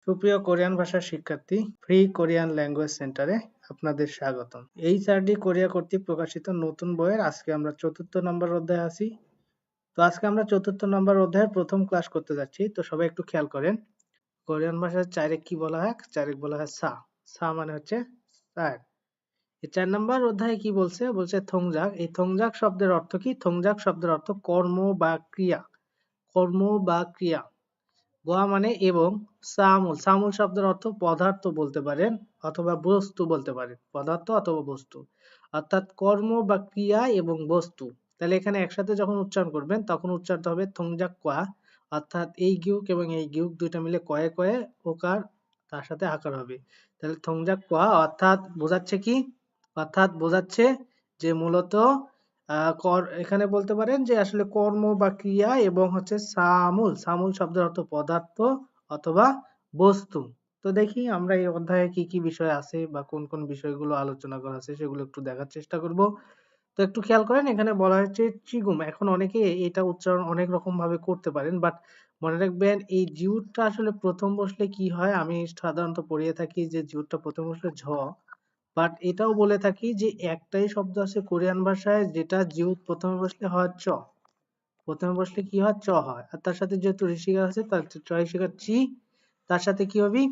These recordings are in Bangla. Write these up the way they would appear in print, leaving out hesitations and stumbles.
সুপ্রিয় কোরিয়ান ভাষার শিক্ষার্থী, ফ্রি কোরিয়ান ল্যাঙ্গুয়েজ সেন্টারে আপনাদের স্বাগতম। এইচআরডি কোরিয়া কর্তৃক প্রকাশিত নতুন বইয়ের আজকে আমরা ৪র্থ নম্বর অধ্যায়ে আছি। তো আজকে আমরা ৪র্থ নম্বর অধ্যায়ের প্রথম ক্লাস করতে যাচ্ছি। তো সবাই একটু খেয়াল করেন। কোরিয়ান ভাষায় চাইরেক কি বলা হয়? চাইরেক বলা হয় সা। সা মানে হচ্ছে স্যার। এই ৪ নম্বর অধ্যায়ে কি বলছে? বলছে থংজাক। এই থংজাক শব্দের অর্থ কি? থংজাক শব্দের অর্থ কর্ম বা ক্রিয়া। কর্ম বা ক্রিয়া। গোয়া মানে এবং সামুল সামুল শব্দের অর্থ পদার্থ বলতে পারেন অথবা বস্তু বলতে পারেন, পদার্থ অথবা বস্তু, অর্থাৎ কর্ম বা ক্রিয়া এবং বস্তু। তাহলে এখানে একসাথে যখন উচ্চারণ করবেন তখন উচ্চারণ হবে থংজাক কোয়া, অর্থাৎ এই গিউক এবং এই গিউক দুইটা মিলে কয়ে কয়ে ওকার, তার সাথে আকার হবে। তাহলে থংজাক কোয়া অর্থাৎ বোঝাচ্ছে কি? অর্থাৎ বোঝাচ্ছে যে মূলত এখানে বলতে পারেন যে আসলে কর্ম বা ক্রিয়া এবং হচ্ছে সামুল সামুল শব্দের অর্থ পদার্থ অথবা বস্তু। তো দেখি আমরা এই অধ্যায়ে কি কি বিষয় আছে বা কোন কোন বিষয়গুলো আলোচনা করা আছে সেগুলো একটু দেখার চেষ্টা করব। তো একটু খেয়াল করেন, এখানে বলা হয়েছে চিগুম। এখন অনেকে এটা উচ্চারণ অনেক রকম ভাবে করতে পারেন, বাট মনে রাখবেন এই জিউটটা আসলে প্রথম বসলে কি হয়, আমি সাধারণত পড়িয়ে থাকি যে জিউটটা প্রথম বসলে ঝ, বাট এটাও বলে থাকি যে একটাই শব্দ আছে কোরিয়ান ভাষায় যেটা জিউট প্রথমে বসলে হয় চ। প্রথমে বসলে কি হয়? চ হয়। আর তার সাথে যেহেতু ঋষিকা আছে তার চ ঋষিকা চি, তার সাথে কি হবে?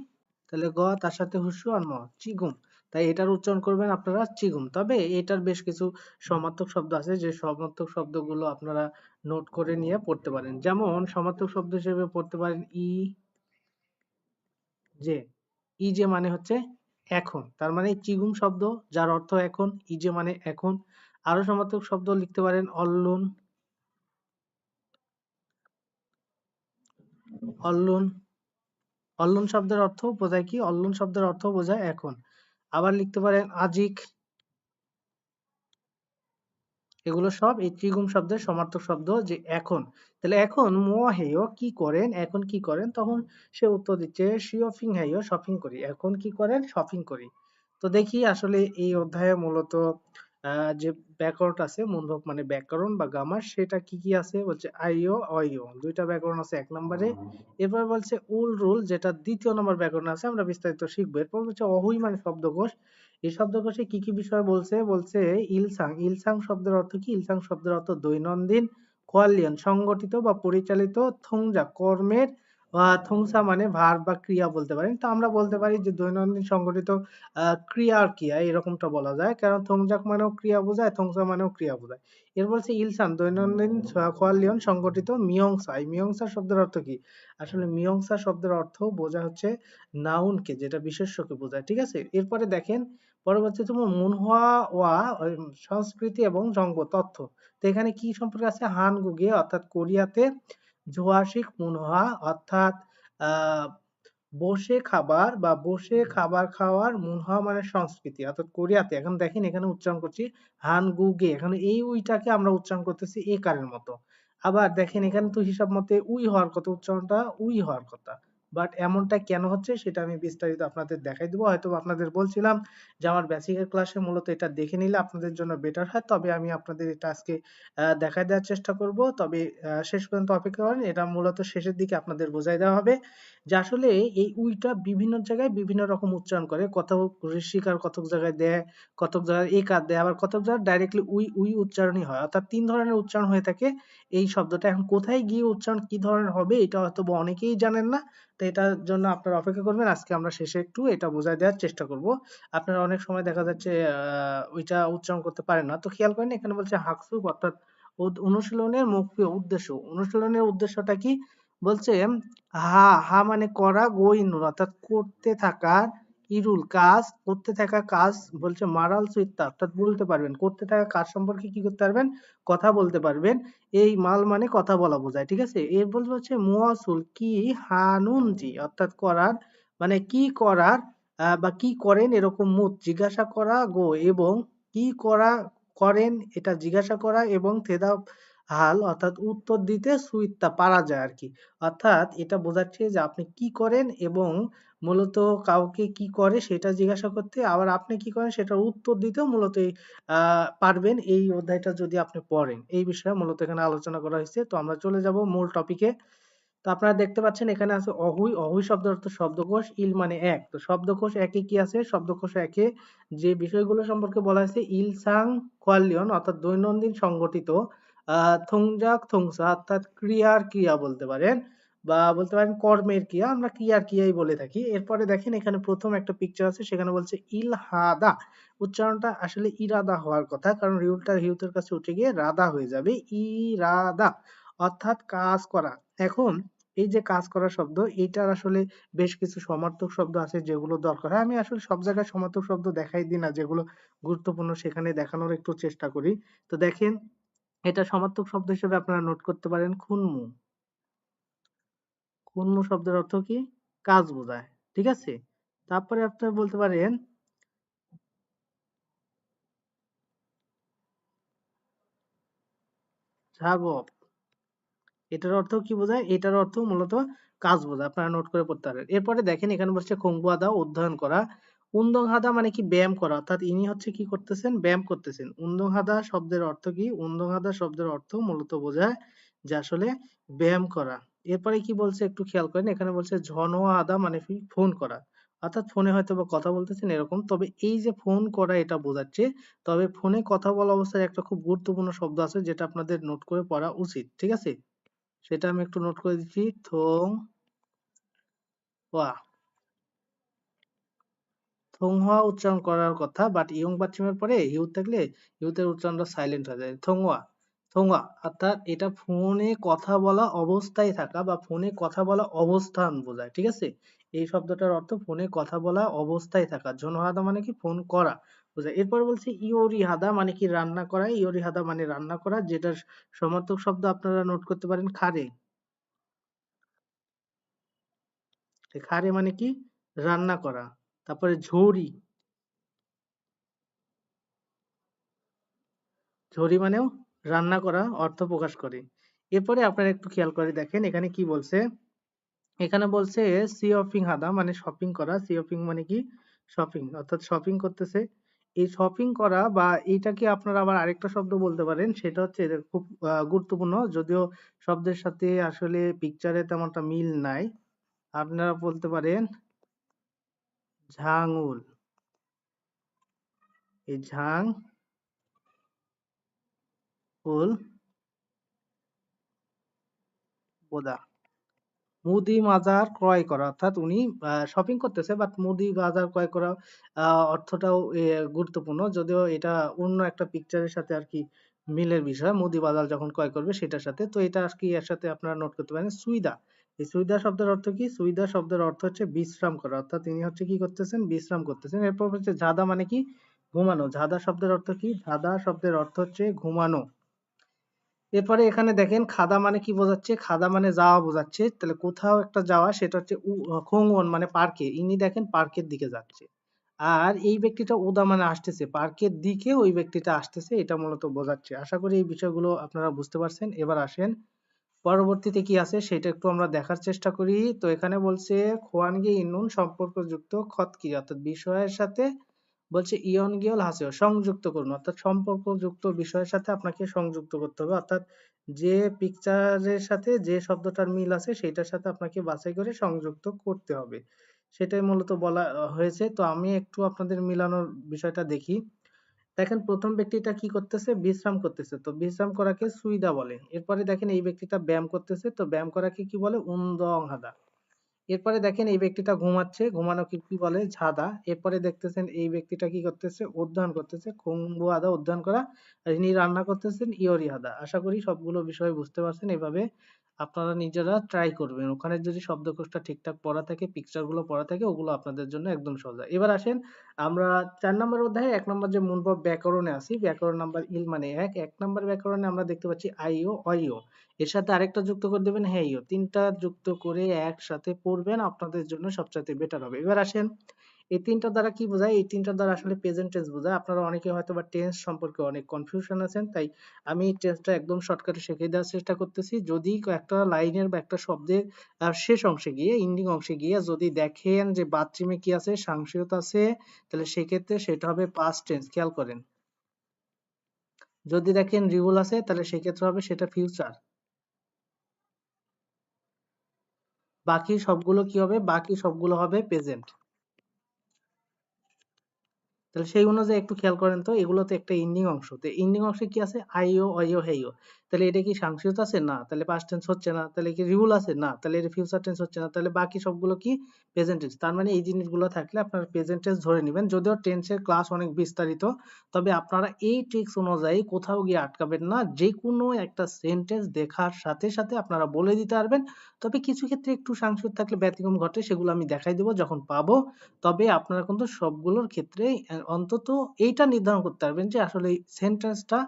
তাহলে গ, তার সাথে হুসু আর ম, চিগুম। তাই এটার উচ্চারণ করবেন আপনারা চিগুম। তবে এটার বেশ কিছু সমার্থক শব্দ আছে, যে সমার্থক শব্দগুলো আপনারা নোট করে নিয়ে পড়তে পারেন। যেমন সমার্থক শব্দ হিসেবে পড়তে পারেন যে। ই যে মানে হচ্ছে এখন, তার মানে চিগুম শব্দ যার অর্থ এখন, ই যে মানে এখন। আরো সমার্থক শব্দ লিখতে পারেন অল্লুন, অল্লুন। অল্লুন শব্দের অর্থ বোঝায় কি? অল্লুন শব্দের অর্থ বোঝায় এখন। আবার লিখতে পারেন আজিক। এগুলো সব এই ত্রিগুণ শব্দের সমার্থক শব্দ, যে এখন। তাহলে এখন হেয় কি করেন, এখন কি করেন, তখন সে উত্তর দিচ্ছে শিওফিং হেয় শপিং করি। এখন কি করেন? শপিং করি। তো দেখি আসলে এই অধ্যায়ে মূলত যে ব্যাকরণ আছে, মূলক মানে ব্যাকরণ বা গ্রামার, সেটা কি কি আছে বলছে আইও অইও, দুইটা ব্যাকরণ আছে ১ নম্বরে। এরপর বলছে উল রুল, যেটা ২য় নম্বর ব্যাকরণ আছে, আমরা বিস্তারিত শিখবো। এরপর বলছে অহুই মানে শব্দকোষ। এই শব্দকোষে কি কি বিষয় বলছে? বলছে ইলসাং। ইলসাং শব্দের অর্থ কি? ইলসাং শব্দের অর্থ দৈনন্দিন, কোয়ালিয়ন সংগঠিত বা পরিচালিত, থংজা কর্মের, থংসা মানে ভার বা ক্রিয়া বলতে পারেন। তো আমরা বলতে পারি যে দৈনন্দিন সংগঠিত ক্রিয়া আর ক্রিয়া এরকমটা বলা যায়, কারণ থংজাক মানেও ক্রিয়া বোঝায়, থংসা মানেও ক্রিয়া বোঝায়। এর বলছে ইলসান দৈনন্দিন, কোয়ালিয়ন সংগঠিত, মিয়ংসা। এই মিয়ংসা শব্দের অর্থ কি? আসলে মিয়ংসা শব্দের অর্থ বোঝা হচ্ছে নাউনকে, যেটা বিশেষ্যকে বোঝায়। ঠিক আছে? এরপরে দেখেন পরবর্তীতে মুনহোয়া ওয়া সংস্কৃতি এবং জঙ্গ তথ্য। তো এখানে কি সম্পর্কে আছে? হানগুগে অর্থাৎ কোরিয়াতে, জোয়াশিক মুনহোয়া অর্থাৎ আহ বসে খাবার বা বসে খাবার খাওয়ার, মুনহা মানে সংস্কৃতি অর্থাৎ কোরিয়াতে। এখন দেখেন এখানে উচ্চারণ করছি হানগুগে, এখানে এই উইটাকে আমরা উচ্চারণ করতেছি এ কারের মতো। আবার দেখেন এখানে তো হিসাব মতে উই হওয়ার কথা, উচ্চারণটা উই হওয়ার কথা, বাট এমনটা কেন হচ্ছে সেটা আমি বিস্তারিত আপনাদের দেখাই দেবো। হয়তো আপনাদের বলছিলাম যে আমার বেসিকের ক্লাসে মূলত এটা দেখে নিলে আপনাদের জন্য বেটার হয়, তবে আমি আপনাদের এটা আজকে দেখাই দেওয়ার চেষ্টা করব। তবে শেষ পর্যন্ত অপেক্ষা করেন, এটা মূলত শেষের দিকে আপনাদের বোঝাই দেওয়া হবে যে আসলে এই উইটা বিভিন্ন জায়গায় বিভিন্ন রকম উচ্চারণ করে। কতক ঋষিকার কতক জায়গায় দেয়, কতক জায়গায় একার দেয়, আবার কতক জায়গায় ডাইরেক্টলি উই উই উচ্চারণই হয়। অর্থাৎ ৩ ধরনের উচ্চারণ হয়ে থাকে এই শব্দটা। এখন কোথায় গিয়ে উচ্চারণ কি ধরনের হবে এটা হয়তো বা অনেকেই জানেন না। তো এটার জন্য আপনারা অপেক্ষা করবেন, আজকে আমরা শেষে একটু এটা বোঝায় দেওয়ার চেষ্টা করব। আপনারা অনেক সময় দেখা যাচ্ছে ওইটা উচ্চারণ করতে পারেন না। তো খেয়াল করেন এখানে বলছে হাকসুক অর্থাৎ অনুশীলনের মুখ্য উদ্দেশ্য। অনুশীলনের উদ্দেশ্যটা কি? বলছে হা হা মানে করা, গো ইনুর অর্থাৎ করতে থাকা, ইরুল কাজ, করতে থাকা কাজ। বলছে মারাল সুইত্তা অর্থাৎ বলতে পারবেন, করতে থাকা কাজ সম্পর্কে কি করতে পারবেন? কথা বলতে পারবেন। এই মাল মানে কথা বলা বোঝায়। ঠিক আছে? এর বলছে হচ্ছে মুয়াসুল কি হানুনজি অর্থাৎ করার, মানে কি করার বা কি করেন এরকম মুত জিজ্ঞাসা করা, গো এবং কি করা করেন এটা জিজ্ঞাসা করা, এবং থেদা হাল অর্থাৎ উত্তর দিতে সুইত্তা পারা যায় আর কি। অর্থাৎ এটা বোঝাচ্ছে যে আপনি কি করেন এবং মূলত কাউকে কি করে সেটা জিজ্ঞাসা করতে, আবার আপনি কি করেন সেটার উত্তর দিতেও মূলত এই পারবেন, এই অধ্যায়টা যদি আপনি পড়েন। এই বিষয়ে মূলত এখানে আলোচনা করা হয়েছে। তো আমরা চলে যাব মূল টপিকে। তো আপনারা দেখতে পাচ্ছেন এখানে আছে অহুই। অহুই শব্দের অর্থ শব্দকোষ, ইল মানে এক। তো শব্দকোষ একে কি আছে? শব্দকোষ একে যে বিষয়গুলো সম্পর্কে বলা হয়েছে ইলসাং কোয়ালিয়ন অর্থাৎ দৈনন্দিন সংগঠিত, থংজাক থংসা অর্থাৎ ক্রিয়ার ক্রিয়া বলতে পারেন, বা বলতে পারেন কর্মের ক্রিয়া, আমরা ক্রিয়ার ক্রিয়াই বলে থাকি। এরপরে দেখেন এখানে প্রথম একটা পিকচার আছে, সেখানে বলছে ইলহাদা। উচ্চারণটা আসলে ইরাদা হওয়ার কথা, কারণ রিউলটা হিউতের কাছে উঠে গিয়ে রাদা হয়ে যাবে, ইরাদা অর্থাৎ কাজ করা। এখন এই যে কাজ করা শব্দ, এইটার আসলে বেশ কিছু সমার্থক শব্দ আছে যেগুলো দরকার হয়। আমি আসলে সব জায়গায় সমার্থক শব্দ দেখাই দিই না, যেগুলো গুরুত্বপূর্ণ সেখানে দেখানোর একটু চেষ্টা করি। তো দেখেন এটা সমার্থক শব্দ হিসেবে আপনারা নোট করতে পারেন খুনমু। খুনমু শব্দের অর্থ কি? কাজ বোঝায়। ঠিক আছে? তারপরে আপনারা বলতে পারেন ঝাগপ। এটার অর্থ কি বোঝায়? এটার অর্থ মূলত কাজ বোঝায়। আপনারা নোট করে পড়তে পারেন। এরপরে দেখেন এখানে বলছে খংবুয়াদা অধ্যয়ন করা। উন্দং হাদা মানে কি? ব্যায়াম করা। অর্থাৎ ইনি হচ্ছে কি করতেছেন? ব্যায়াম করতেছেন। উন্দং হাদা শব্দের অর্থ কি? উন্দং হাদা শব্দের অর্থ মূলত বোঝায় যে আসলে ব্যায়াম করা। এরপরে কি বলছে একটু খেয়াল করেন। এখানে বলছে ঝনোয়া আদা মানে কি? ফোন করা। অর্থাৎ ফোনে হয়তো বা কথা বলতেছেন এরকম। তবে এই যে ফোন করা এটা বোঝাচ্ছে। তবে ফোনে কথা বলা অবস্থায় একটা খুব গুরুত্বপূর্ণ শব্দ আছে যেটা আপনাদের নোট করে পড়া উচিত। ঠিক আছে? সেটা আমি একটু নোট করে দিচ্ছি। থং ওয়া। থংহোয়া উচ্চারণ করার কথা, বাট ইয়ং বাচ্চামের পরে হিউ থাকলে হিউতের উচ্চারণটা সাইলেন্ট হয়ে যায়। থংহোয়া। থংহোয়া অর্থাৎ এটা ফোনে কথা বলা অবস্থায় থাকা বা ফোনে কথা বলা অবস্থান বোঝায়। ঠিক আছে? এই শব্দটার অর্থ ফোনে কথা বলা অবস্থায় থাকা। জনহাদা মানে কি? ফোন করা বোঝায়। এরপর বলছে ইয়োরি হাদা মানে কি? রান্না করা। ইয়োরি হাদা মানে রান্না করা, যেটার সমার্থক শব্দ আপনারা নোট করতে পারেন খারে। খারে মানে কি? রান্না করা। তারপরে ঝুড়ি। ঝুড়ি মানেও রান্না করা অর্থ প্রকাশ করে। এরপরে আপনারা একটু খেয়াল করে দেখেন এখানে কি বলছে। এখানে বলছে সিওফিং হাদা মানে শপিং করা। সিওফিং মানে কি? শপিং অর্থাৎ শপিং করতেছে। এই শপিং করা বা এইটাকে আপনারা আবার আরেকটা শব্দ বলতে পারেন, সেটা হচ্ছে এটা খুব গুরুত্বপূর্ণ, যদিও শব্দের সাথে আসলে পিকচারে তেমনটা মিল নাই। আপনারা বলতে পারেন ঝাঙুল। এই ঝাঙুল বোদা। মুদি বাজার ক্রয় করা অর্থাৎ উনি শপিং করতেছে, বাট মুদি বাজার ক্রয় করা অর্থটাও গুরুত্বপূর্ণ, যদিও এটা অন্য একটা পিকচারের সাথে আর কি মিলের বিষয়। মুদি বাজার যখন ক্রয় করবে সেটার সাথে, তো এটা আর কি এর সাথে আপনারা নোট করতে পারেন সুইদা। এই সুইদা শব্দের অর্থ কি? সুইদা শব্দের অর্থ হচ্ছে বিশ্রাম করা, অর্থাৎ তিনি হচ্ছে কি করতেছেন? বিশ্রাম করতেছেন। এরপর হচ্ছে ঝাদা মানে কি? ঘুমানো। ঝাদা শব্দের অর্থ কি? ঝাদা শব্দের অর্থ হচ্ছে ঘুমানো। এরপরে এখানে দেখেন খাদা মানে কি বোঝাচ্ছে? খাদা মানে যাওয়া বোঝাচ্ছে। তাহলে কোথাও একটা যাওয়া, সেটা হচ্ছে খোংওন মানে পার্কে। ইনি দেখেন পার্কের দিকে যাচ্ছে। আর এই ব্যক্তিটা উদা মানে আসতেছে, পার্কের দিকে ওই ব্যক্তিটা আসতেছে, এটা মূলত বোঝাচ্ছে। আশা করি এই বিষয়গুলো আপনারা বুঝতে পারছেন। এবার আসেন পরবর্তীতে কি আছে সেটা একটু আমরা দেখার চেষ্টা করি। তো এখানে বলছে খোয়ানগি ইন্নুন সম্পর্কযুক্ত খতকি অর্থাৎ বিষয়ের সাথে বলছে ইয়ন গিয়ল হাসিও সংযুক্ত করুন, অর্থাৎ সম্পর্কযুক্ত বিষয়ের সাথে আপনাকে সংযুক্ত করতে হবে, অর্থাৎ যে পিকচারের সাথে যে শব্দটার মিল আছে সেটার সাথে আপনাকে বাছাই করে সংযুক্ত করতে হবে, সেটাই মূলত বলা হয়েছে। তো আমি একটু আপনাদের মিলানোর বিষয়টা দেখি। দেখেন প্রথম ব্যক্তিটা কি করতেছে? বিশ্রাম করতেছে। তো বিশ্রাম করাকে সুইদা বলে। এরপরে দেখেন এই ব্যক্তিটা ব্যায়াম করতেছে। তো ব্যায়াম করাকে কি বলে? উন্দং হাদা। এরপরে দেখেন এই ব্যক্তিটা ঘুমাচ্ছে, ঘুমানোকে কি বলে? ঝাদা। এরপরে দেখতেছেন এই ব্যক্তিটা কি করতেছে? অধ্যয়ন করতেছে, খুংবু আদা অধ্যয়ন করা। আর ইনি রান্না করতেছেন ইয়োরি হাদা। আশা করি সবগুলো বিষয় বুঝতে পারছেন। এভাবে আপনারা নিজেরা ট্রাই করবেন। ওখানে যদি শব্দকোষটা ঠিকঠাক পড়া থাকে, পিকচার গুলো পড়া থাকে, ওগুলো আপনাদের জন্য একদম সোজা। এবার আসেন আমরা ৪ নম্বর অধ্যায়ে ১ নম্বর যে মূলভাব ব্যাকরণে আসি। ব্যাকরণ নাম্বার ইল মানে ১। ১ নম্বর ব্যাকরণে আমরা দেখতে পাচ্ছি আইও, অইও। এর সাথে আরেকটা যুক্ত করে দেবেন হেইও। ৩ টা যুক্ত করে একসাথে পড়বেন, আপনাদের জন্য সবচাইতে বেটার হবে। এবার আসেন এই ৩ টা দ্বারা কি বোঝায়? এই ৩ টা দ্বারা আসলে প্রেজেন্ট টেন্স বোঝায়। আপনারা অনেকে হয়তোবা টেন্স সম্পর্কে অনেক কনফিউশন আছেন। তাই আমি টেন্সটা একদম শর্টকাটে শিখিয়ে দেওয়ার চেষ্টা করতেছি। যদি একটা লাইনের বা একটা শব্দের শেষ অংশে গিয়ে, এন্ডিং অংশে গিয়ে যদি দেখেন যে বাথরুমে কি আছে? সাংসিয়ত আছে, তাহলে সেক্ষেত্রে সেটা হবে পাস্ট টেন্স। খেয়াল করেন। যদি দেখেন রিউল আছে তাহলে সেক্ষেত্রে হবে সেটা ফিউচার। বাকি সবগুলো কি হবে? বাকি সবগুলো হবে প্রেজেন্ট। তাহলে সেই অনুযায়ী একটু খেয়াল করেন তো, এগুলো তো একটা এন্ডিং অংশ। তো এন্ডিং অংশে কি আছে? আইও, অইও, হেইও। তাহলে এটা কি সাংসারিক আছে? না। তাহলে পাস্ট টেন্স হচ্ছে না। তাহলে কি রিউল আছে? না। তাহলে এটা ফিউচার টেন্স হচ্ছে না। তাহলে বাকি সবগুলো কি? Present tense. তার মানে এই জিনিসগুলো থাকলে আপনারা প্রেজেন্ট টেন্স ধরে নিবেন। যদিও টেন্সের ক্লাস অনেক বিস্তারিত, তবে আপনারা এই ট্রিক্স অনুযায়ী কোথাও গিয়ে আটকাবেন না। যেকোনো একটা সেন্টেন্স দেখার সাথে সাথে আপনারা বলে দিতে পারবেন। তবে কিছু ক্ষেত্রে একটু সাংসারিক থাকলে ব্যতিক্রম ঘটে, সেগুলো আমি দেখাই দেব যখন পাবো। তবে আপনারা কিন্তু সবগুলোর ক্ষেত্রেই অন্তত এইটা নির্ধারণ করতে পারবেন যে আসলে এই সেন্টেন্সটা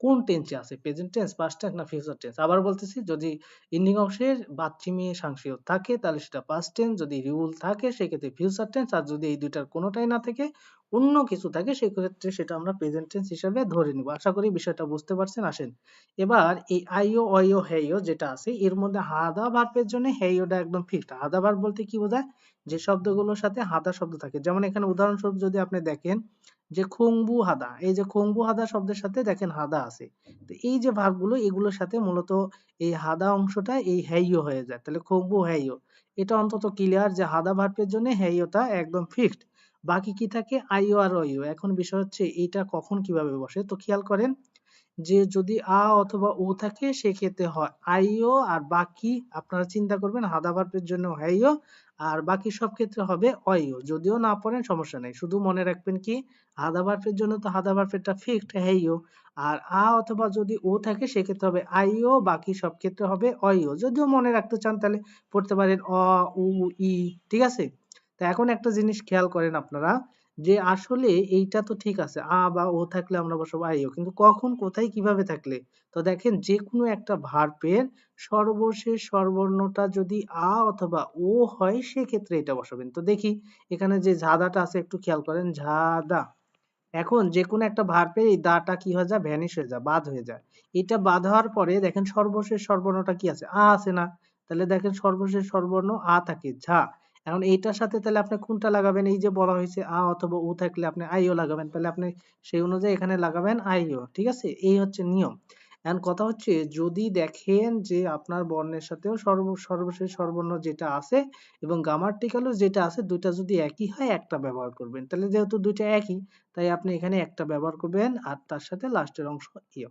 কোন টেন্সে আছে, প্রেজেন্ট টেন্স, পাস্ট টেন্স না ফিউচার টেন্স। আবার বলতেছি, যদি ইন্ডিং অংশের বাচ্চিমী সাংসিও থাকে তাহলে সেটা পাস্ট টেন্স, যদি রিউল থাকে সেক্ষেত্রে ফিউচার টেন্স, আর যদি এই দুইটার কোনোটাই না থাকে, অন্য কিছু থাকে, সেক্ষেত্রে সেটা আমরা প্রেজেন্ট টেন্স হিসাবে ধরে নিব। আশা করি বিষয়টা বুঝতে পারছেন। আসেন এবার এই আইও, অইও, হেইও যেটা আছে এর মধ্যে হাদা ভার্বের জন্য হেইওটা একদম ফিক্সড। হাদা ভার্ব বলতে কি বোঝায়? যে শব্দগুলোর সাথে হাদা শব্দ থাকে। যেমন এখানে উদাহরণস্বরূপ যদি আপনি দেখেন যে খংবু হাদা, এই যে খংবু হাদা শব্দের সাথে দেখেন হাদা আছে। তো এই যে ভাগগুলো এগুলোর সাথে মূলত এই হাদা অংশটা এই হেইও হয়ে যায়। তাহলে খংবু হেইও, এটা অন্তত ক্লিয়ার যে হাদা ভার্বের জন্য হেইওটা একদম ফিক্সড। বাকি কি থাকে? আইও আর অইও। এখন বিষয় হচ্ছে এইটা কখন কিভাবে বসে। তো খেয়াল করেন যে যদি আ অথবা ও থাকে সেক্ষেত্রে হয় আইও, আর বাকি আপনারা চিন্তা করবেন হাদা ভার্বের জন্য হ্যাইও, আর বাকি সব ক্ষেত্রে হবে অইও। যদিও না পড়েন সমস্যা নেই, শুধু মনে রাখবেন কি হাদা ভার্বের জন্য তো হাদা ভার্বেরটা ফিক্সড হ্যাইও, আর আ অথবা যদি ও থাকে সেক্ষেত্রে হবে আইও, বাকি সব ক্ষেত্রে হবে অইও। যদিও মনে রাখতে চান তাহলে পড়তে পারেন অ, উ, ই। ঠিক আছে? তা এখন একটা জিনিস খেয়াল করেন আপনারা, যে আসলে এইটা তো ঠিক আছে, আ বা ও থাকলে আমরা বসাবো আইও, কিন্তু কখন, কোথায়, কিভাবে থাকলে? তো দেখেন যে কোনো একটা ভার্বের সর্বশেষ স্বরবর্ণটা যদি আ অথবা ও হয় সেক্ষেত্রে এটা বসাবেন। তো দেখি এখানে যে ঝাদাটা আছে একটু খেয়াল করেন, ঝাদা। এখন যেকোনো একটা ভার্বের এই দাটা কি হয়ে যায়? ভ্যানিশ হয়ে যায়, বাদ হয়ে যায়। এটা বাদ হওয়ার পরে দেখেন সর্বশেষ স্বরবর্ণটা কি আছে? আ আছে না? তাহলে দেখেন সর্বশেষ স্বরবর্ণ আ থাকে, ঝা। এখন এইটার সাথে তাহলে আপনি কোনটা লাগাবেন? এই যে বলা হয়েছে আ অথবা ও থাকলে আপনি আইও লাগাবেন। তাহলে আপনি সেই অনুযায়ী এখানে লাগাবেন আইও। ঠিক আছে? এই হচ্ছে নিয়ম। এখন কথা হচ্ছে, যদি দেখেন যে আপনার বর্ণের সাথেও সর্বশেষ স্বরবর্ণ যেটা আছে এবং গ্রামাটিক্যালও যেটা আছে দুইটা যদি একই হয় একটা ব্যবহার করবেন। তাহলে যেহেতু দুইটা একই, তাই আপনি এখানে একটা ব্যবহার করবেন আর তার সাথে লাস্টের অংশ ইয়।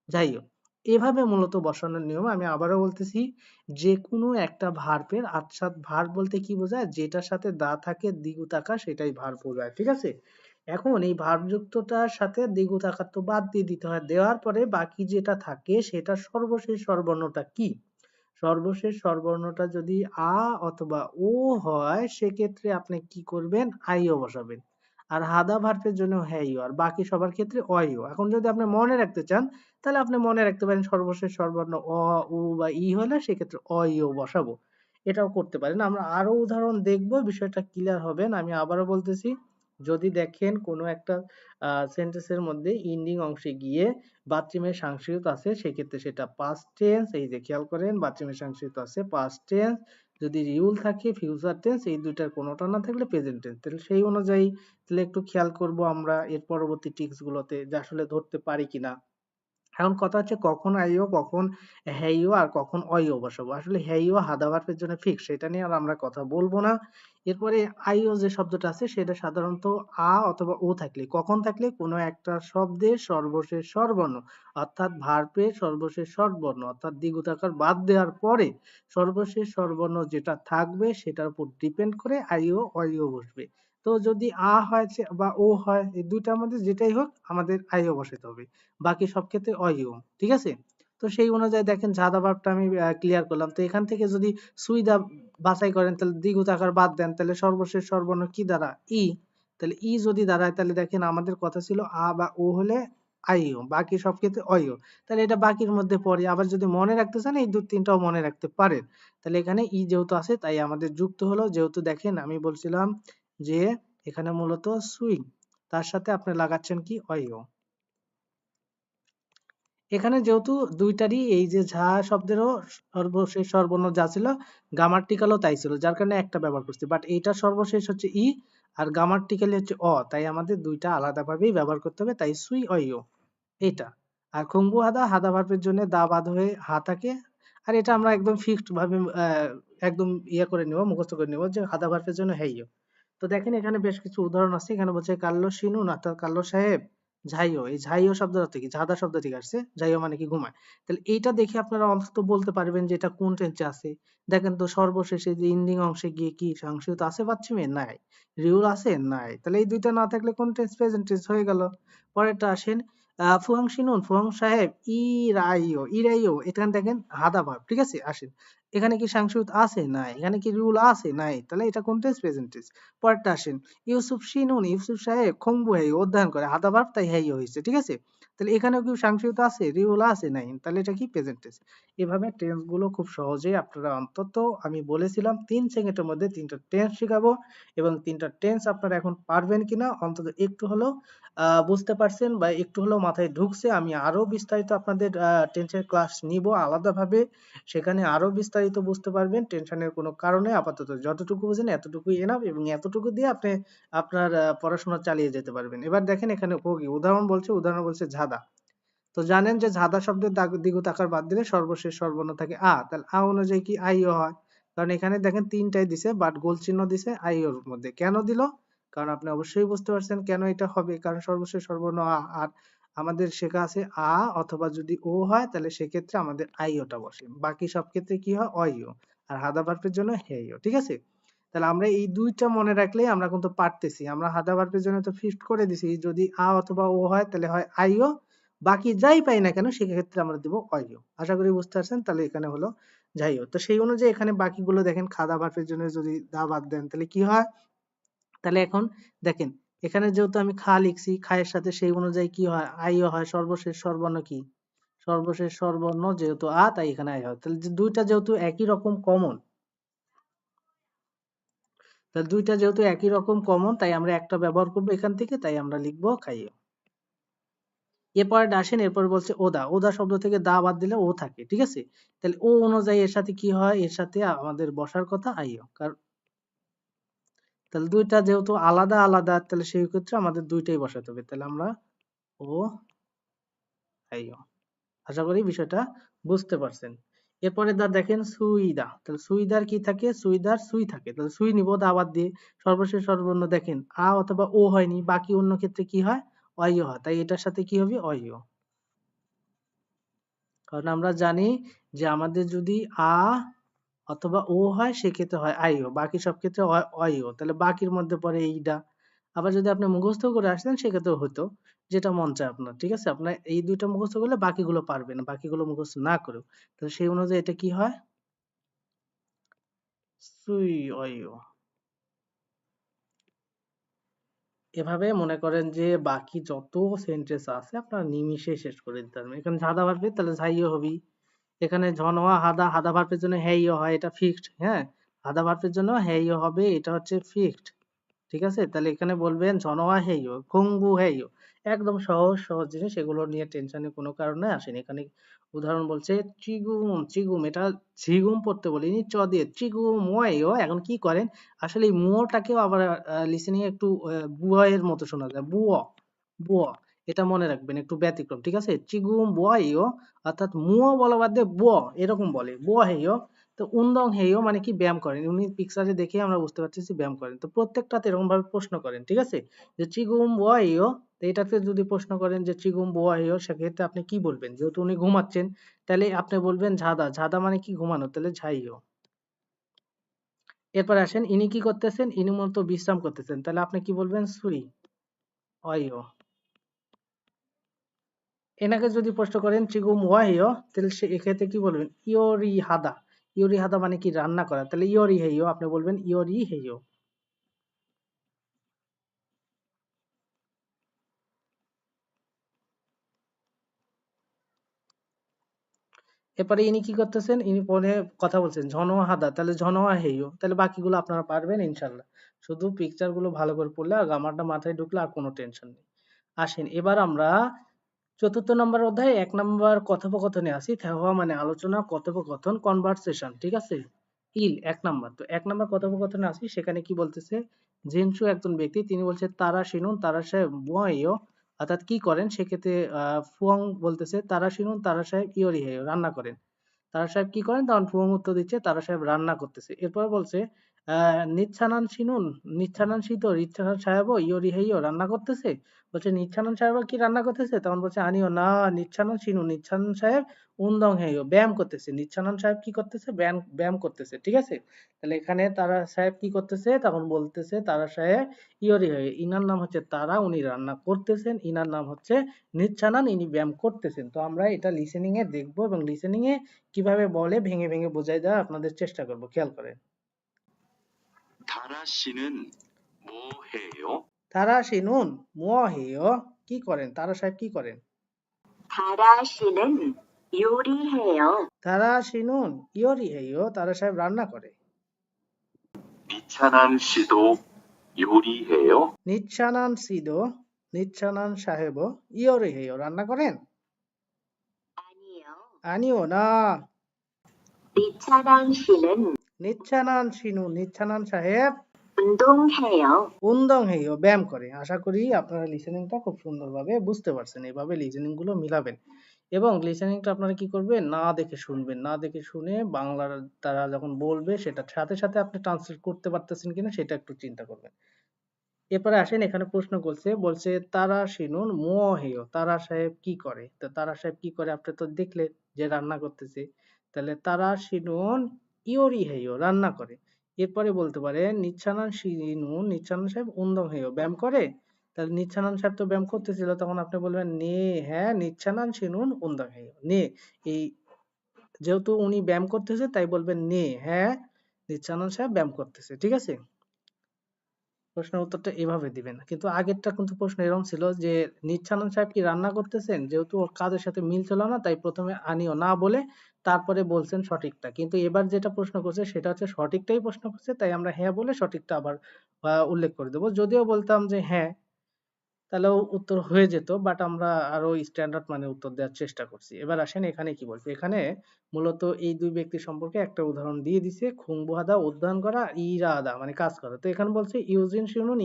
যাই হোক, এভাবে মূলত বসানোর নিয়ম। আমি আবারও বলতেছি, যে কোনো একটা ভার্বের আচ্ছাদ ভার্ব বলতে কি বোঝায়? যেটার সাথে দা থাকে দ্বিগুণ আকার সেটাই ভার্ব বোঝায়। ঠিক আছে? এখন এই ভার্ব যুক্তটার সাথে দ্বিগুণ আকার তো বাদ দিয়ে দিতে হয়। দেওয়ার পরে বাকি যেটা থাকে সেটা সর্বশেষ স্বরবর্ণটা কি? সর্বশেষ স্বরবর্ণটা যদি আ অথবা ও হয় সেক্ষেত্রে আপনি কি করবেন? আইও বসাবেন। আর হাদা ভার্বের জন্য হ্যাইও, আর বাকি সবার ক্ষেত্রে অইও। এখন যদি আপনি মনে রাখতে চান তাহলে আপনি মনে রাখতে পারেন সর্বশেষ স্বরবর্ণ অ, উ বা ই হলে সেক্ষেত্রে অইও বসাবো। এটাও করতে পারেন। আমরা আরো উদাহরণ দেখব, বিষয়টা ক্লিয়ার হবেন। আমি আবারও বলতেছি, যদি দেখেন কোনো একটা সেন্টেন্সের মধ্যে ইন্ডিং অংশে গিয়ে বাথরুমের সাংস্কৃত আছে সেক্ষেত্রে সেটা পাস্ট টেন্স। এই যে খেয়াল করেন বাথরুমের সাংস্কৃত আছে পাস্ট টেন্স, যদি রিউল থাকে ফিউচার টেন্স, এই দুইটার কোনোটা না থাকলে প্রেজেন্ট টেন্স। তাহলে সেই অনুযায়ী তাহলে একটু খেয়াল করব আমরা এর পরবর্তী টিক্স গুলোতে যে আসলে ধরতে পারি কিনা। এখন কথা হচ্ছে কখন আইও, কখন হ্যাইও, আর কখন অইও বসাবো। আসলে হ্যাইও হাদা ভার্বের জন্য ফিক্স, সেটা নিয়ে আর আমরা কথা বলবো না। এরপরে আইও যে শব্দটা আছে সেটা সাধারণত আ অথবা ও থাকলে, কখন থাকলে? কোনো একটা শব্দের সর্বশেষ স্বরবর্ণ, অর্থাৎ ভার্বের সর্বশেষ স্বরবর্ণ অর্থাৎ দ্বিগুণ আকার বাদ দেওয়ার পরে সর্বশেষ স্বরবর্ণ যেটা থাকবে সেটার উপর ডিপেন্ড করে আইও, অইও বসবে। তো যদি আ হয় বা ও হয়, এই দুইটার মধ্যে যেটাই হোক আমাদের আইও বসাতে হবে। বাকি সব ক্ষেত্রে অইও। ঠিক আছে? তো সেই অনুযায়ী দেখেন ঝাদা ভার্বটা আমি ক্লিয়ার করলাম। তো এখান থেকে যদি সুইদা বাছাই করেন তাহলে দ্বিগুণ আকার বাদ দেন তাহলে সর্বশেষ স্বরবর্ণ কি দাঁড়ায়? ই। তাহলে ই যদি দাঁড়ায় তাহলে দেখেন আমাদের কথা ছিল আ বা ও হলে আইও, বাকি সব ক্ষেত্রে অইও। তাহলে এটা বাকির মধ্যে পড়ে। আবার যদি মনে রাখতে চান এই দু তিনটাও মনে রাখতে পারেন। তাহলে এখানে ই যেহেতু আছে তাই আমাদের যুক্ত হলো। যেহেতু দেখেন আমি বলছিলাম যে এখানে মূলত সুইং, তার সাথে আপনি লাগাচ্ছেন কি? অইও। এখানে যেহেতু দুইটারই এই যে ঝা শব্দেরও সর্বশেষ স্বরবর্ণ যা ছিল গ্রামাটিক্যালও তাই ছিল, যার কারণে একটা ব্যবহার করছি। বাট এইটা সর্বশেষ হচ্ছে ই আর গ্রামাটিক্যালি হচ্ছে অ, তাই আমাদের দুইটা আলাদাভাবেই ব্যবহার করতে হবে। তাই সুই অইও এটা। আর খুম্বু হাদা, হাদা ভার্বের জন্য দা বাদ হয়ে হা থাকে। আর এটা আমরা একদম ফিক্সড ভাবে একদম করে নিব, মুখস্থ করে নিব যে হাদা ভার্বের জন্য হেইও। তো দেখেন এখানে বেশ কিছু উদাহরণ আছে। এখানে বলছে কার্লো শিনুন অর্থাৎ কার্লো সাহেব ঝাইও। এই ঝাইও শব্দটা থেকে ঝাদা শব্দ থেকে আসছে। ঝাইও মানে কি ঘুমায়। তাহলে এইটা দেখে আপনারা অন্তত বলতে পারবেন যে এটা কোন টেন্সে আছে। দেখেন তো সর্বশেষে যে এন্ডিং অংশে গিয়ে কি সাংশিত আছে পাচ্ছিমে? নাই। রিউল আছে? নাই। তাহলে এই দুইটা না থাকলে কোন টেন্স? প্রেজেন্ট টেন্স হয়ে গেল। পরেরটা আসেন ফুয়াং শিনুন ফুয়াং সাহেব ইরাইও। ইরাইও এখানে দেখেন হাদা ভার্ব। ঠিক আছে? আসেন। এখানে কি সাংশিত আছে? নাই। এখানে কি রুল আছে? নাই। তাহলে এটা কোন টেন্স? Present tense. পরেরটা আসেন ইউসুফ শিনুন ইউসুফ সাহেব খংবু হেই অধ্যয়ন করে হাদা ভার্ব তাই হেই হয়েছে। ঠিক আছে? তাহলে এখানেও কি সাংশিত আছে? রিউল আছে? নাই। তাহলে এটা কি? Present tense. এভাবে টেন্স গুলো খুব সহজেই আপনারা অন্তত আমি বলেছিলাম 3 সেকেন্ডের মধ্যে 3টা টেন্স শেখাবো এবং 3টা টেন্স আপনারা এখন পারবেন কিনা অন্তত একটু হলেও বুঝতে পারছেন বা একটু হলেও মাথায় ঢুকছে। আমি আরো বিস্তারিত আপনাদের টেন্সের ক্লাস নিব আলাদাভাবে। সেখানে আরো বিস্তারিত বুঝতে পারবেন। টেনশনের কোনো কারণে আপাতত যতটুকু বুঝেন এতটুকুই এনাফ এবং এতটুকু দিয়ে আপনি আপনার পড়াশোনা চালিয়ে যেতে পারবেন। এবার দেখেন এখানে উদাহরণ বলছে ঝাদা। তো জানেন যে ঝাদা শব্দের দ্বিগুণ আকার বাদ দিলে সর্বশেষ স্বরবর্ণ থাকে আ। তাহলে আ অনুযায়ী কি আইও হয়। কারণ এখানে দেখেন ৩টাই দিছে বাট গোল চিহ্ন দিছে আইওর মধ্যে। কেন দিল? কারণ আপনি অবশ্যই বুঝতে পারছেন কেন এটা হবে। কারণ সর্বশেষ স্বরবর্ণ আ। আর আমাদের শেখা আছে আ অথবা যদি ও হয় তাহলে সেক্ষেত্রে আমাদের আইওটা বসে। বাকি সব ক্ষেত্রে কি হয়? অইও। আর হাদা ভার্বের জন্য হেইও। ঠিক আছে? তাহলে আমরা এই ২টা মনে রাখলেই আমরা কিন্তু পারতেছি। আমরা হাদা ভার্বের জন্য তো ফিক্সড করে দিছি। যদি আ অথবা ও হয় তাহলে হয় আইও। বাকি যাই পাই না কেন সেক্ষেত্রে আমরা দিব অইও। আশা করি বুঝতে পারছেন। তাহলে এখানে হলো যাইও। তো সেই অনুযায়ী এখানে বাকিগুলো দেখেন খাদা ভার্বের জন্য যদি দা বাদ দেন তাহলে কি হয়? তাহলে এখন দেখেন এখানে যেহেতু আমি খা লিখছি, খা এর সাথে সেই অনুযায়ী কি হয়? আইও হয়। সর্বশেষ স্বরবর্ণ কি? সর্বশেষ স্বরবর্ণ যেহেতু আ তাই এখানে আই হয়। তাহলে যে ২টা যেহেতু একই রকম কমন, তাহলে ২টা যেহেতু একই রকম কমন তাই আমরা একটা ব্যবহার করব এখান থেকে, তাই আমরা লিখব খাইও। এরপরে আসেন এরপর বলছে ওদা। ওদা শব্দ থেকে দা বাদ দিলে ও থাকে। ঠিক আছে? তাহলে ও অনুযায়ী এর সাথে কি হয়? এর সাথে আমাদের বসার কথা আইও। তাহলে ২টা যেহেতু আলাদা আলাদা তাহলে সেই ক্ষেত্রে আমাদের ২টাই বসাতে হবে। তাহলে আমরা ও আইও। আশা করি বিষয়টা বুঝতে পারছেন। এরপরে দেখেন সুইদা। তাহলে সুইদার কি থাকে? সুইদার সুই থাকে। তাহলে সুই নিব দা বাদ দিয়ে। সর্বশেষ সর্বর্ণ দেখেন আ অথবা ও হয়নি। বাকি অন্য ক্ষেত্রে কি হয়? অইও হয়। তাই এটার সাথে কি হবে? অইও। কারণ আমরা জানি যে আমাদের যদি আ অথবা ও হয় সেক্ষেত্রে হয় আইও। বাকি সব ক্ষেত্রে হয় অইও। তাহলে বাকির মধ্যে পড়ে এইটা। আবার যদি আপনি মুখস্থ করে আসতেন সেক্ষেত্রেও হতো। যেটা মন চায় আপনার। ঠিক আছে? আপনার এই ২ টা মুখস্থ করলে বাকিগুলো পারবেন। বাকিগুলো মুখস্থ না করেও। তাহলে সেই অনুযায়ী এটা কি হয়? সুই অইও। এভাবে মনে করেন যে বাকি যত সেন্টেন্স আছে আপনারা নিমিষে শেষ করে দিতে পারবেন। এখানে ঝাদা ভার্বে তাহলে ঝাইও হবি। এখানে ঝনওয়া হাদা, হাদা ভার্বের জন্য হেইও হয় এটা ফিক্সড। হ্যাঁ? হাদা ভার্বের জন্য হেইও হবে এটা হচ্ছে ফিক্সড। ঠিক আছে? তাহলে এখানে বলবেন জনওয়া হেইও, খংবু হেইও। একদম সহজ সহজ জিনিস এগুলো নিয়ে টেনশনের কোনো কারণে আসেনি। এখানে উদাহরণ বলছে চিগুম, চিগুম এটা ঝিগুম পড়তে বলিনি চ দিয়ে চিগুম ওয়াইও। এখন কি করেন? আসলে এই মুয়টাকেও আবার লিসেনিং এ একটু বুয়া এর মতো শোনা যায়। বুয়, বুয়। এটা মনে রাখবেন একটু ব্যতিক্রম। ঠিক আছে? চিগুম বুয়াইও অর্থাৎ মুয় বলা বাদ দিয়ে বুয় এরকম বলে। বুয়া হেইও। তো উন্দং হেইও মানে কি ব্যায়াম করেন। উনি পিকচারে দেখে আমরা বুঝতে পারতেছি ব্যায়াম করেন। তো প্রত্যেকটাতে এরকম ভাবে প্রশ্ন করেন। ঠিক আছে? যে চিগুম বুয়াইও তো এটাতে যদি প্রশ্ন করেন যে চিগুম বুয়াইও সেক্ষেত্রে আপনি কি বলবেন? যেহেতু উনি ঘুমাচ্ছেন তাহলে আপনি বলবেন ঝাদা। ঝাদা মানে কি ঘুমানো তাহলে ঝাইও। এরপর আসেন ইনি কি করতেছেন? ইনি মূলত বিশ্রাম করতেছেন। তাহলে আপনি কি বলবেন? সুই অইও। এনাকে যদি প্রশ্ন করেন চিগুম ওয়াহিও তাহলে সে এক্ষেত্রে কি বলবেন? ইয়োরি হাদা। ইয়োরি হাদা মানে কি রান্না করা। তাহলে ইয়োরি হেইও আপনি বলবেন ইয়োরি হেইও। এরপরে ইনি কি করতেছেন? ইনি ফোনে কথা বলছেন। ঝনওয়া হাদা তাহলে ঝনওয়া হেইও। তাহলে বাকিগুলো আপনারা পারবেন ইনশাআল্লাহ। শুধু পিকচার গুলো ভালো করে পড়লে আর গ্রামারটা মাথায় ঢুকলে আর কোনো টেনশন নেই। আসেন এবার আমরা ৪র্থ নম্বর অধ্যায়ে ১ নম্বর কথোপকথনে আসি। থেওয়া মানে আলোচনা, কথোপকথন, কনভারসেশন। ঠিক আছে? ১ নাম্বার। তো ১ নাম্বার কথোপকথনে আসি। সেখানে কি বলতেছে? জিনসু একজন ব্যক্তি তিনি বলছে তারা শিনুন তারা সাহেব বুয়াইও অর্থাৎ কি করেন? সেক্ষেত্রে ফুয়াং বলতেছে তারা শিনুন তারা সাহেব ইয়োরি হেয় রান্না করেন। তারা সাহেব কি করেন? তখন ফুহম উত্তর দিচ্ছে তারা সাহেব রান্না করতেছে। এরপর বলছে নিচ্ছানান শিনুন, নিচ্ছানান শীত, নিচ্ছানান সাহেবও ইয়োরি হেইও রান্না করতেছে। বলছে নিচ্ছানান সাহেবও কি রান্না করতেছে? তখন বলছে আনিও না নিচ্ছানান শিনুন, নিচ্ছানান সাহেব উন্দং হেইও ব্যায়াম করতেছে। নিচ্ছানান সাহেব কি করতেছে? ব্যায়াম ব্যায়াম করতেছে। ঠিক আছে? তাহলে এখানে তারা সাহেব কি করতেছে? তখন বলতেছে তারা সাহেব ইয়োরি হেইও, ইনার নাম হচ্ছে তারা, উনি রান্না করতেছেন। ইনার নাম হচ্ছে নিচ্ছানান, ইনি ব্যায়াম করতেছেন। তো আমরা এটা লিসেনিং এ দেখবো এবং লিসেনিং এ কিভাবে বলে ভেঙে ভেঙে বোঝাই দেওয়া আপনাদের চেষ্টা করব। খেয়াল করেন। 다라 씨는 뭐 해요? তারা শিনুন মুয়াহিও, কি করেন? তারা সাহেব কি করেন? 다라 씨는 요리해요. তারা শিনুন ইয়োরি হেইও, তারা সাহেব রান্না করে। 니찬한 씨도 요리해요. নিচ্ছানান সিদো, নিচ্ছানান সাহেবও ইয়োরি হেইও রান্না করেন? 아니요. আনিও না 니찬한 씨는 নিচ্ছানান শিনু, নিচ্ছানান সাহেব 운동해요. উন্দং হেইও ব্যায়াম করে। আশা করি আপনারা লিসেনিংটা খুব সুন্দরভাবে বুঝতে পারছেন। এভাবে লিসেনিং গুলো মিলাবেন এবং লিসেনিংটা আপনারা কি করবেন? না দেখে শুনবেন। না দেখে শুনে বাংলার তারা যখন বলবে সেটার সাথে সাথে আপনি ট্রান্সলেট করতে পারতেছেন কিনা সেটা একটু চিন্তা করবেন। এরপরে আসেন, এখানে প্রশ্ন করছে, বলছে তারা শিনুন মুয়াহিও, তারা সাহেব কি করে? তো তারা সাহেব কি করে আপনি তো দেখলেন যে রান্না করতেছে। তাহলে তারা শিনুন ইয়োরি হেইও রান্না করে। এরপরে বলতে পারে নিচ্ছানান শিনুন, নিচ্ছানান সাহেব উন্দং হেইও ব্যায়াম করে। তাহলে নিচ্ছানান সাহেব তো ব্যায়াম করতেছিল, তখন আপনি বলবেন নে হ্যাঁ নিচ্ছানান শিনুন উন্দং হেইও। নে, এই যেহেতু উনি ব্যায়াম করতেছে তাই বলবেন নে হ্যাঁ নিচ্ছানান সাহেব ব্যায়াম করতেছে। ঠিক আছে? প্রশ্নের উত্তরটা এভাবে দিবেন। কিন্তু আগেরটা কিন্তু প্রশ্ন এরকম ছিল যে নিচ্ছানন সাহেব কি রান্না করতেছেন? যেহেতু ওর কাজের সাথে মিল ছিল না তাই প্রথমে আনিও না বলে তারপরে বলছেন সঠিকটা। কিন্তু এবার যেটা প্রশ্ন করছে সেটা হচ্ছে সঠিকটাই প্রশ্ন করছে, তাই আমরা হ্যাঁ বলে সঠিকটা আবার উল্লেখ করে দেব। যদিও বলতাম যে হ্যাঁ তাহলেও উত্তর হয়ে যেত, বাট আমরা আরো স্ট্যান্ডার্ড মানে উত্তর দেওয়ার চেষ্টা করছি। এবার আসেন এখানে কি বলছে। এখানে মূলত এই দুই ব্যক্তি সম্পর্কে একটা উদাহরণ দিয়ে দিছে, খুংবুহাদা অধ্যয়ন করা, ইরাদা মানে কাজ করা। তো এখানে বলছে ইউজিন শুনুন,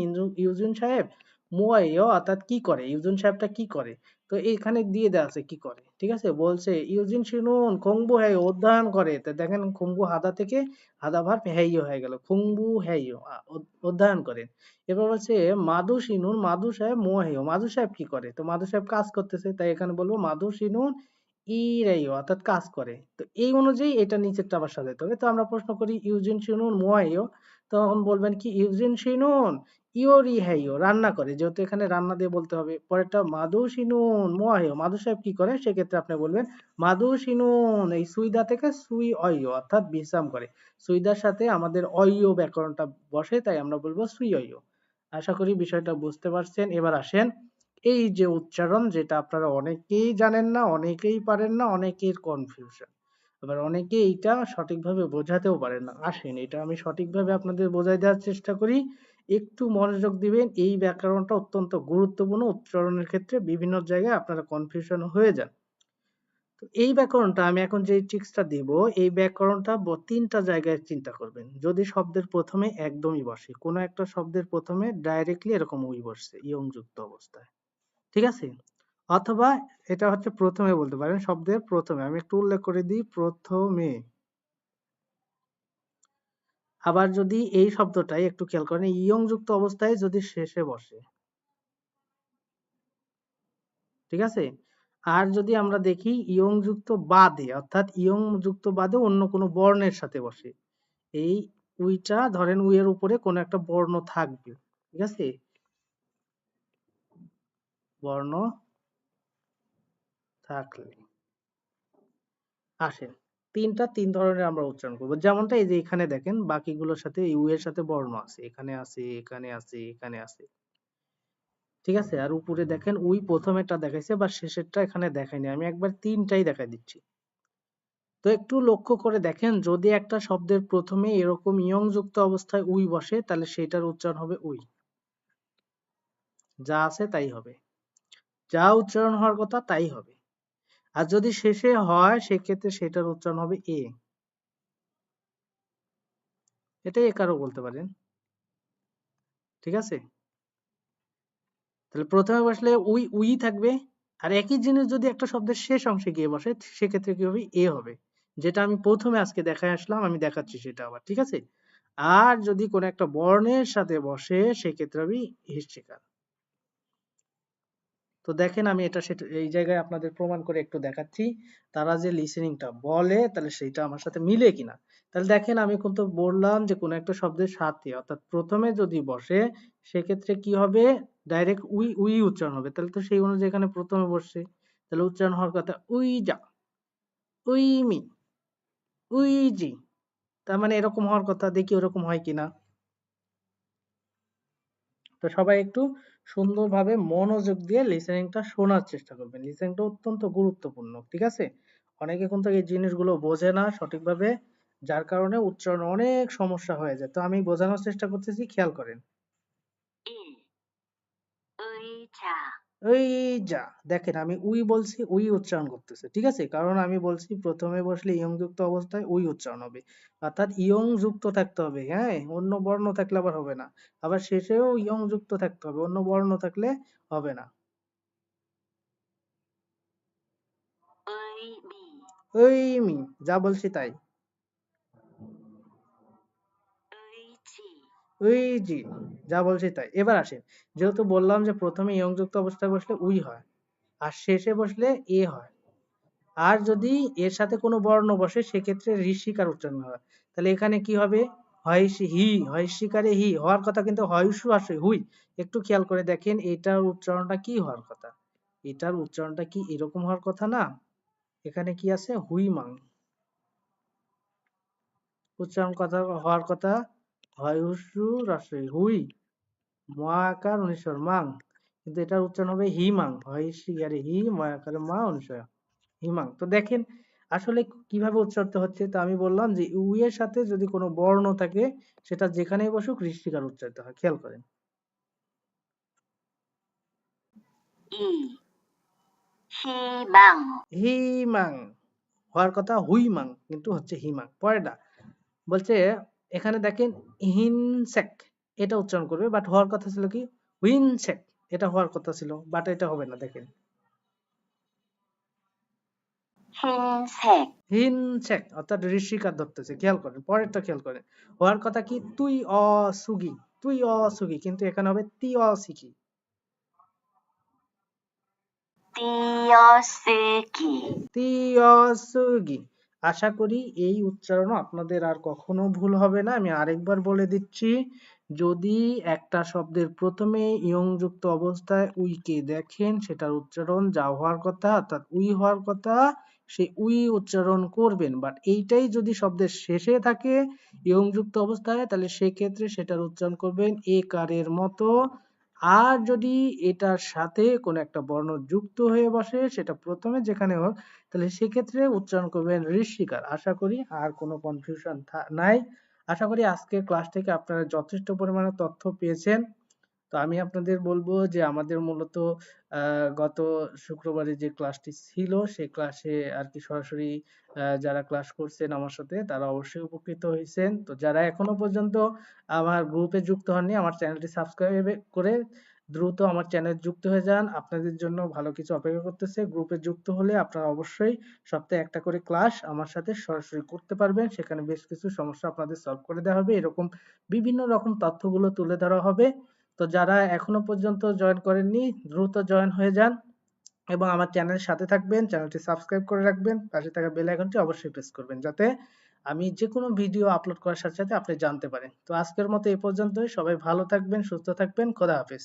ইউজিন সাহেব মুয়াইও অর্থাৎ কি করে, ইউজিন সাহেবটা কি করে। তো এখানে দিয়ে দেওয়া আছে কি করে। ঠিক আছে? বলছে ইউজিন শুনুন খুংবু হ্যাই অধ্যয়ন করে। তো দেখেন খুংবু হাদা থেকে হাদা ভার্ব হ্যাইও হয়ে গেল, খুংবু হ্যাইও অধ্যয়ন করেন। এবার বলছে মাদু শিনুন, মাদু সাহেব মুয়াহিও, মাদু সাহেব কি করে? তো মাদু সাহেব কাজ করতেছে, তাই এখানে বলবো মাদু শিনুন ইরাইও অর্থাৎ কাজ করে। তো এই অনুযায়ী এটা নিচেরটা আবার সাজাতে হবে। তো আমরা প্রশ্ন করি ইউজিন শিনুন মুয়াহিও, তখন বলবেন কি ইউজিন শিনুন ইওরি হাইও রান্না করে, যেহেতু এখানে রান্না দিয়ে বলতে হবে। পরেরটা মাদু শিনুন মুয়াহিও, মাদু সাহেব কি করে? সেক্ষেত্রে আপনি বলবেন মাদু শিনুন, এই সুইদা থেকে সুই অইও অর্থাৎ বিশ্রাম করে। সুইদার সাথে আমাদের অইও ব্যাকরণটা বসে, তাই আমরা বলবো সুই অইও। আশা করি বিষয়টা বুঝতে পারছেন। এবার আসেন এই যে উচ্চারণ, যেটা আপনারা অনেকেই জানেন না, অনেকেই পারেন না, অনেকের কনফিউশন। আবার অনেকে এইটা সঠিকভাবে বোঝাতেও পারেন না। আসেন এটা আমি সঠিকভাবে আপনাদের বোঝাই দেওয়ার চেষ্টা করি। একটু মনোযোগ দিবেন। এই ব্যাকরণটা অত্যন্ত গুরুত্বপূর্ণ। উচ্চারণের ক্ষেত্রে বিভিন্ন জায়গায় আপনারা কনফিউশন হয়ে যান। তো এই ব্যাকরণটা আমি এখন যে ট্রিক্সটা দিব, এই ব্যাকরণটা তিনটা জায়গায় চিন্তা করবেন। যদি শব্দের প্রথমে একদমই বসে, কোনো একটা শব্দের প্রথমে ডাইরেক্টলি এরকম উই বসছে ইয়ং যুক্ত অবস্থায়, ঠিক আছে? অথবা এটা হচ্ছে প্রথমে বলতে পারেন, শব্দের প্রথমে আমি একটু উল্লেখ করে দিই প্রথমে। আবার যদি এই শব্দটাই একটু খেয়াল করেন ইয়ং যুক্ত অবস্থায় যদি শেষে বসে, ঠিক আছে? আর যদি আমরা দেখি ইয়ং যুক্ত বাদে, অর্থাৎ ইয়ং যুক্ত বাদে অন্য কোনো বর্ণের সাথে বসে, এই উইটা ধরেন উইয়ের উপরে কোনো একটা বর্ণ থাকবে, ঠিক আছে? বর্ণ থাকলে আসেন তিন ধরনের আমরা উচ্চারণ করবো। যেমনটা এই যে এখানে দেখেন বাকিগুলোর সাথে ইউ এর সাথে বর্ণ আছে, এখানে আছে, এখানে আছে, এখানে আছে, ঠিক আছে? আর উপরে দেখেন উই প্রথমেরটা দেখাইছে বা শেষেরটা এখানে দেখায়নি, আমি একবার তিনটাই দেখাই দিচ্ছি। তো একটু লক্ষ্য করে দেখেন, যদি একটা শব্দের প্রথমে এরকম ইয়ং যুক্ত অবস্থায় উই বসে তাহলে সেটার উচ্চারণ হবে উই, যা আছে তাই হবে, যা উচ্চারণ হওয়ার কথা তাই হবে। আর যদি শেষে হয় সেক্ষেত্রে সেটার উচ্চারণ হবে এ, এটাই একারও বলতে পারেন, ঠিক আছে? তাহলে প্রথমে বসলে উই উই থাকবে। আর একই জিনিস যদি একটা শব্দের শেষ অংশে গিয়ে বসে সেক্ষেত্রে কি হবে? এ হবে। যেটা আমি প্রথমে আজকে দেখায় আসলাম, আমি দেখাচ্ছি সেটা আবার, ঠিক আছে? আর যদি কোনো একটা বর্ণের সাথে বসে সেক্ষেত্রে আমি হ্রস্বইকার। তো দেখেন আমি এটা সেটা এই জায়গায় আপনাদের প্রমাণ করে একটু দেখাচ্ছি। তারা যে লিসেনিংটা বলে তাহলে সেইটা আমার সাথে মিলে কিনা। তাহলে দেখেন আমি কিন্তু বললাম যে কোনো একটা শব্দের সাথে অর্থাৎ প্রথমে যদি বসে সেক্ষেত্রে কি হবে, ডাইরেক্ট উই উই উচ্চারণ হবে। তাহলে তো সেই অনুযায়ী এখানে প্রথমে বসছে, তাহলে উচ্চারণ হওয়ার কথা উই যা, উই মি, উই জি। তার মানে এরকম হওয়ার কথা, দেখি ওরকম হয় কিনা। তো সবাই একটু সুন্দরভাবে মনোযোগ দিয়ে লিসেনিংটা শোনার চেষ্টা করবেন। লিসেনিংটা অত্যন্ত গুরুত্বপূর্ণ, ঠিক আছে? অনেকে কিন্তু এই জিনিসগুলো বোঝে না সঠিকভাবে, যার কারণে উচ্চারণে অনেক সমস্যা হয়ে যায়। তো আমি বোঝানোর চেষ্টা করতেছি, খেয়াল করেন। 1. 의자. ওই যা, দেখেন আমি উই বলছি, উই উচ্চারণ করতেছে, ঠিক আছে? কারণ আমি বলছি প্রথমে বসলে ইয়ং যুক্ত অবস্থায় উই উচ্চারণ হবে, অর্থাৎ ইয়ং যুক্ত থাকতে হবে, হ্যাঁ? অন্য বর্ণ থাকলে আবার হবে না। আবার শেষেও ইয়ং যুক্ত থাকতে হবে, অন্য বর্ণ থাকলে হবে না। 의미. ওই মি, যা বলছি তাই। 의지. ওই জি, যা বলছি তাই। এবার আসেন, যেহেতু বললাম যে প্রথমে ইয়ং যুক্ত অবস্থায় বসলে উই হয় আর শেষে বসলে এ হয়, আর যদি এর সাথে কোনো বর্ণ বসে সেক্ষেত্রে ঋষিকার উচ্চারণ হয়। তাহলে এখানে কি হবে, হি, হয়সিকারে হি হওয়ার কথা, কিন্তু হয়সু আসে হুই। একটু খেয়াল করে দেখেন এটার উচ্চারণটা কি হওয়ার কথা, এটার উচ্চারণটা কি এরকম হওয়ার কথা না? এখানে কি আছে, হুই মাং। উচ্চারণ কথা হওয়ার কথা হয়সু রাসই হুই, মহাকার অনুস্বর মাং, কিন্তু এটার উচ্চারণ হবে হিমাং, হয়সিকারে হি, মহাকারে মা অনুস্বর হিমাং। তো দেখেন আসলে কিভাবে উচ্চারিত হচ্ছে। তো আমি বললাম যে ইউ এর সাথে যদি কোনো বর্ণ থাকে সেটা যেখানেই বসুক হৃষ্টিকার উচ্চারিত হয়, খেয়াল করেন। 이. 희망. হিমাং হওয়ার কথা হুইমাং, কিন্তু হচ্ছে হিমাং। পরেরটা বলছে, এখানে দেখেন হিনসেক, এটা উচ্চারণ করবে, বাট হওয়ার কথা ছিল কি হুইনসেক, এটা হওয়ার কথা ছিল, বাট এটা হবে না। দেখেন 흰색. হিনসেক অর্থাৎ ঋষিকার ধরতেছে, খেয়াল করেন। পরেরটা খেয়াল করেন, হওয়ার কথা কি তুই অসুগি, তুই অসুগি, কিন্তু এখানে হবে তি অসিকি, 띄어쓰기. তিয়াসুগি। আশা করি এই উচ্চারণও আপনাদের আর কখনো ভুল হবে না। আমি আরেকবার বলে দিচ্ছি, যদি একটা শব্দের প্রথমে ইয়ং যুক্ত অবস্থায় উইকে দেখেন সেটার উচ্চারণ যা হওয়ার কথা অর্থাৎ উই হওয়ার কথা, সে উই উচ্চারণ করবেন। বাট এইটাই যদি শব্দের শেষে থাকে ইয়ং যুক্ত অবস্থায়, তাহলে সেক্ষেত্রে সেটার উচ্চারণ করবেন এ কারের মতো। আর যদি এটার সাথে কোনো একটা বর্ণ যুক্ত হয়ে বসে সেটা প্রথমে যেখানে হোক, তাহলে সেক্ষেত্রে উচ্চারণ করবেন ঋষিকার। আশা করি আর কোনো কনফিউশন নাই। আশা করি আজকের ক্লাস থেকে আপনারা যথেষ্ট পরিমাণে তথ্য পেয়েছেন। তো আমি আপনাদের বলবো যে আমাদের মূলত গত শুক্রবারে যে ক্লাসটি ছিল সেই ক্লাসে আর কি সরাসরি যারা ক্লাস করছেন আমার সাথে তারা অবশ্যই উপকৃত হয়েছেন। তো যারা এখনো পর্যন্ত আমার গ্রুপে যুক্ত হননি, আমার চ্যানেলটি সাবস্ক্রাইব করে দ্রুত আমার চ্যানেল যুক্ত হয়ে যান। আপনাদের জন্য ভালো কিছু অপেক্ষা করতেছে। গ্রুপে যুক্ত হলে আপনারা অবশ্যই সপ্তাহে একটা করে ক্লাস আমার সাথে সরাসরি করতে পারবেন। সেখানে বেশ কিছু সমস্যা আপনাদের সলভ করে দেওয়া হবে, এরকম বিভিন্ন রকম তথ্যগুলো তুলে ধরা হবে। তো যারা এখনো পর্যন্ত জয়েন করেননি দ্রুত জয়েন হয়ে যান এবং আমার চ্যানেলের সাথে থাকবেন, চ্যানেলটি সাবস্ক্রাইব করে রাখবেন, পাশে থাকা বেল আইকনটি অবশ্যই প্রেস করবেন যাতে আমি যে কোনো ভিডিও আপলোড করার সাথে সাথে আপনি জানতে পারেন। তো আজকের মতো এই পর্যন্তই, সবাই ভালো থাকবেন, সুস্থ থাকবেন, খোদা হাফেজ।